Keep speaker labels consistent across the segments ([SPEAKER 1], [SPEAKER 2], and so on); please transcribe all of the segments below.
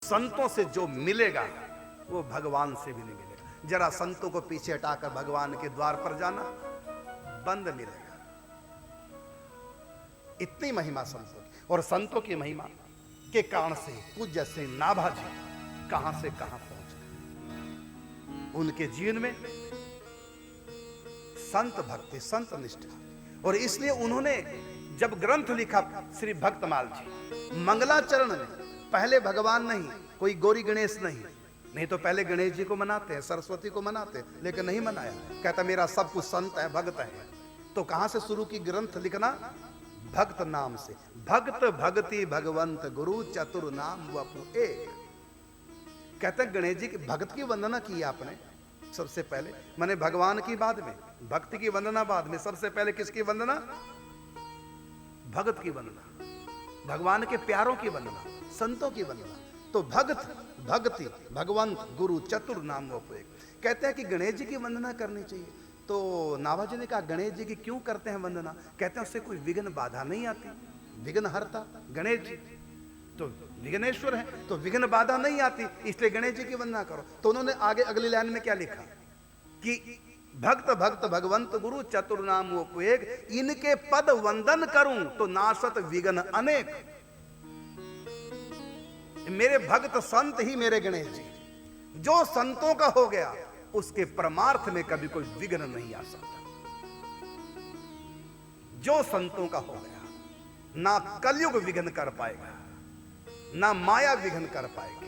[SPEAKER 1] संतों से जो मिलेगा वो भगवान से भी नहीं मिलेगा। जरा संतों को पीछे हटाकर भगवान के द्वार पर जाना, बंद मिलेगा। इतनी महिमा संतों की, और संतों की महिमा के कारण से पूज्य श्री नाभा जी कहां से कहां पहुंच गए। उनके जीवन में संत भक्ति, संत निष्ठा, और इसलिए उन्होंने जब ग्रंथ लिखा श्री भक्तमाल जी, मंगलाचरण में पहले भगवान नहीं, कोई गौरी गणेश नहीं तो पहले गणेश जी को मनाते हैं, सरस्वती को मनाते हैं, लेकिन नहीं मनाया। कहता मेरा सब कुछ संत है, भक्त है। तो कहां से शुरू की ग्रंथ लिखना? भक्त नाम से। भक्त भक्ति भगवंत गुरु चतुर नाम वपु एक। कहते हैं गणेश जी की भक्त की वंदना की आपने सबसे पहले, माने भगवान की बाद में, भक्ति की वंदना बाद में, सबसे पहले किसकी वंदना? भगत की वंदना, भगवान के प्यारों की वंदना, संतों की वंदना। तो भक्त भक्ति भगवंत गुरु चतुर नाम वपु एक। कहते हैं कि गणेश जी की वंदना करनी चाहिए। तो नाभा जी ने कहा गणेश जी की क्यों करते हैं वंदना? कहते हैं उससे कोई विघ्न बाधा नहीं आती, विघ्न हरता गणेश जी तो विघ्नेश्वर है, तो विघ्न बाधा नहीं आती, इसलिए गणेश जी की वंदना करो। तो उन्होंने आगे अगली लाइन में क्या लिखा कि भक्त भक्त भगवंत गुरु चतुर नाम वपु एक, इनके पद वंदन करूं तो नाशत विघ्न अनेक। मेरे भक्त संत ही मेरे गणेश जी, जो संतों का हो गया उसके परमार्थ में कभी कोई विघ्न नहीं आ सकता। जो संतों का हो गया, ना कलयुग विघ्न कर पाएगा, ना माया विघ्न कर पाएगी,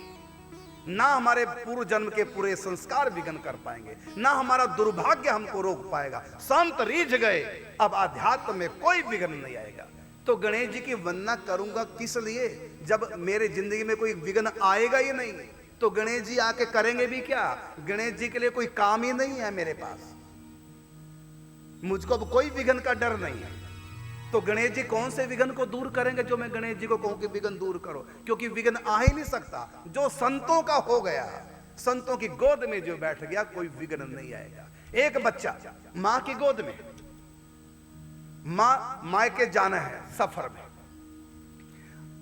[SPEAKER 1] ना हमारे पूर्व जन्म के पूरे संस्कार विघ्न कर पाएंगे, ना हमारा दुर्भाग्य हमको रोक पाएगा। संत रीझ गए, अब आध्यात्म में कोई विघ्न नहीं आएगा। तो गणेश जी की वंदना करूंगा किस लिए, जब मेरे जिंदगी में कोई विघ्न आएगा ही नहीं। तो गणेश जी आके करेंगे भी क्या? गणेश जी के लिए कोई काम ही नहीं है मेरे पास, मुझको अब कोई विघ्न का डर नहीं है। तो गणेश जी कौन से विघ्न को दूर करेंगे जो मैं गणेश जी को कहूं कि विघ्न दूर करो? क्योंकि विघ्न आ ही नहीं सकता। जो संतों का हो गया, संतों की गोद में जो बैठ गया, कोई विघ्न नहीं आएगा। एक बच्चा मां की गोद में, मां के जाना है सफर में,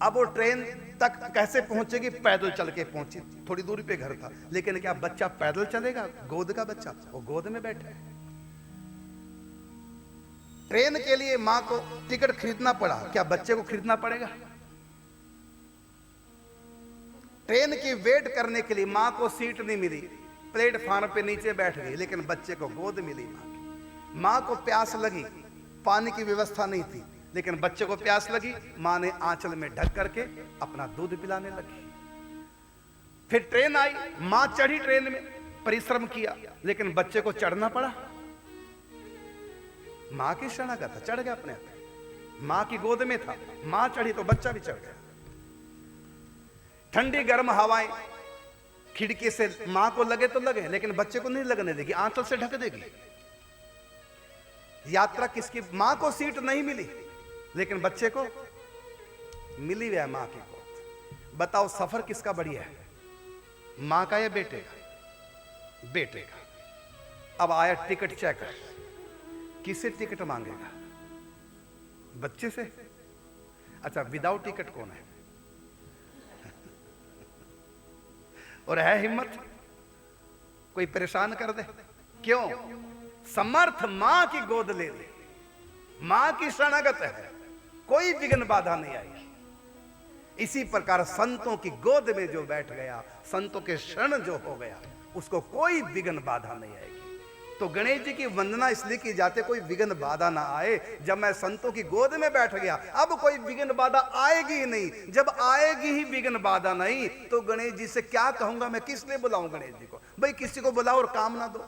[SPEAKER 1] अब वो ट्रेन तक कैसे पहुंचेगी? पैदल चल के पहुंची, थोड़ी दूरी पे घर था, लेकिन क्या बच्चा पैदल चलेगा? गोद का बच्चा, वो गोद में बैठा है। ट्रेन के लिए मां को टिकट खरीदना पड़ा, क्या बच्चे को खरीदना पड़ेगा? ट्रेन की वेट करने के लिए मां को सीट नहीं मिली, प्लेटफार्म पे नीचे बैठ गई, लेकिन बच्चे को गोद मिली मां की। मां को प्यास लगी, पानी की व्यवस्था नहीं थी, लेकिन बच्चे को प्यास लगी, मां ने आंचल में ढक करके अपना दूध पिलाने लगी। फिर ट्रेन आई, मां चढ़ी ट्रेन में, परिश्रम किया, लेकिन बच्चे को चढ़ना पड़ा। मां की शरणागत था, चढ़ गया अपने आप, मां की गोद में था, मां चढ़ी तो बच्चा भी चढ़ गया। ठंडी गर्म हवाएं खिड़की से मां को लगे तो लगे, लेकिन बच्चे को नहीं लगने देगी, आंचल से ढक देगी। यात्रा किसकी? मां को सीट नहीं मिली, लेकिन बच्चे को मिली है मां की गोद। बताओ सफर किसका बढ़िया है, मां का या बेटे का? बेटे का। अब आया टिकट चेकर, किससे टिकट मांगेगा? बच्चे से। अच्छा, विदाउट टिकट कौन है? और है हिम्मत कोई परेशान कर दे? क्यों? समर्थ मां की गोद ले ले, मां की शरणागत है, कोई विघ्न बाधा नहीं आई। इसी प्रकार संतों की गोद में जो बैठ गया, संतों के शरण जो हो गया, उसको कोई विघ्न बाधा नहीं आएगी। तो गणेश जी की वंदना इसलिए की जाती है कोई विघ्न बाधा ना आए। जब मैं संतों की गोद में बैठ गया, अब कोई विघ्न बाधा आएगी ही नहीं। जब आएगी ही विघ्न बाधा नहीं, तो गणेश जी से क्या कहूंगा मैं? किस लिए बुलाऊं गणेश जी को? भाई किसी को बुलाओ और काम ना दो,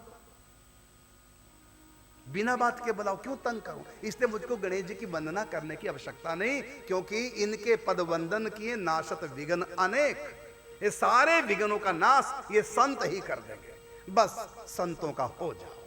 [SPEAKER 1] बिना बात के बुलाओ, क्यों तंग करूं? इसलिए मुझको गणेश जी की वंदना करने की आवश्यकता नहीं, क्योंकि इनके पद वंदन किए नाशत विघ्न अनेक। ये सारे विघ्नों का नाश ये संत ही कर देंगे। बस संतों का हो जाओ।